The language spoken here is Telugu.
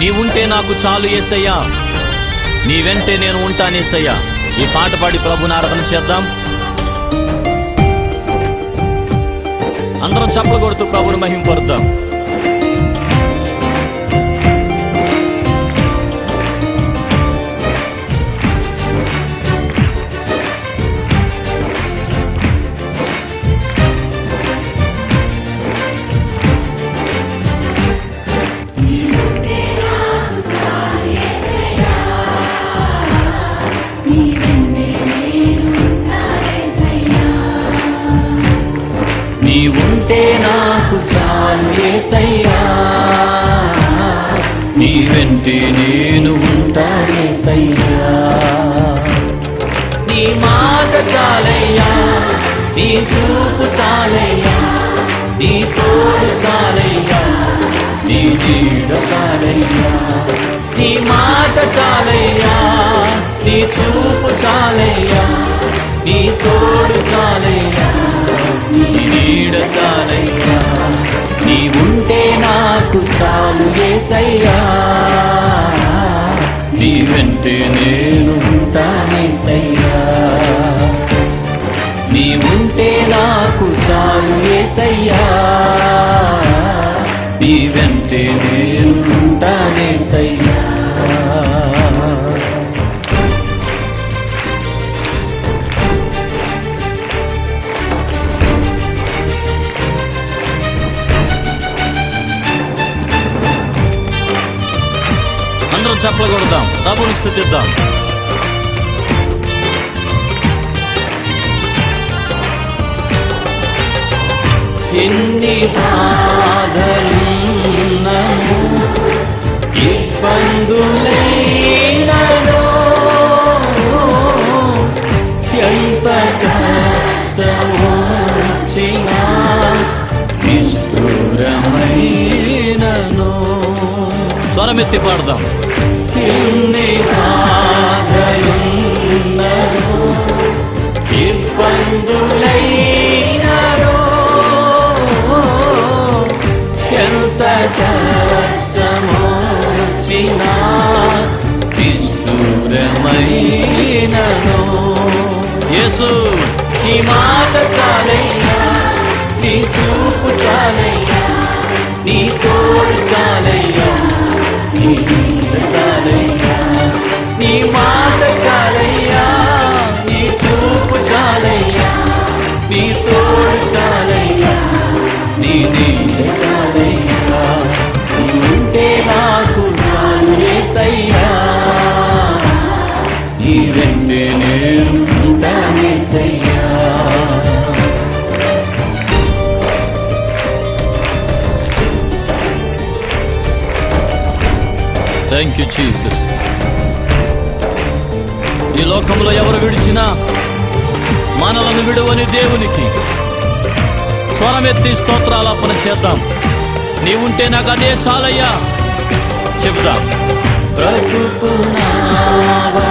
నీవుంటే నాకు చాలు యేసయ్యా, నీ వెంటే నేను ఉంటానేసయ్యా. ఈ పాట పాడి ప్రభుని ఆరాధన చేద్దాం. అందరం చప్పలు కొడుతూ ప్రభుని మహింపరుద్దాం. నీవుంటే నాకు చాలు యేసయ్యా, నీ వెంటే నేను ఉంటానేసయ్యా. నీ మాట చాలయ్యా, నీ చూపు చాలయ్యా, నీ తోడు చాలయ్యా, నీ నీడ చాలయ్యా. నీ మాట చాలయ్యా, నీ చూపు చాలయ్యా, నీ తోడు చాలయ్యా, నీ నీడ చాలయ్యా. నీవుంటే నాకు చాలు యేసయ్యా, నీ వెంటే నేను ఉంటానేసయ్యా. నీవుంటే నాకు చాలు యేసయ్యా, నీ వెంటే నేను ఉంటానేసయ్యా. చప్పలు కొడదాం, ప్రభుని స్తుతిద్దాం. ఎన్ని బాధలున్నను, ఇబ్బందులైనను, ఎంత కష్టమొచ్చినా నిష్ఠురమైనను. స్వరమెత్తి పాడదాం. ఎన్ని బాధలున్నను, ఇబ్బందులైనను, ఎంత కష్టమొచ్చినా నిష్ఠురమైనను. యేసు నీ మాట చాలయ్యా, నీ చూపు చాలయ్యా, నీ తోడు చాలయ్యా, నీ నీడ చాలయ్యా. నీ మాట చాలయ్యా, నీ చూపు చాలయ్యా, నీ తోడు చాలయ్యా, నీ నీడ చాలయ్యా. నీవుంటే నాకు చాలు యేసయ్యా, నీ వెంటే నేను ఉంటానేసయ్యా. Thank you Jesus. ఈ లోకంలో ఎవరు విడిచినా మనలను విడువని దేవునికి స్వరమెత్తి స్తోత్రాలాపన చేద్దాం. నీవుంటే నాకు అదే చాలయ్యా చెబుదాం. బ్రతుకున్నావా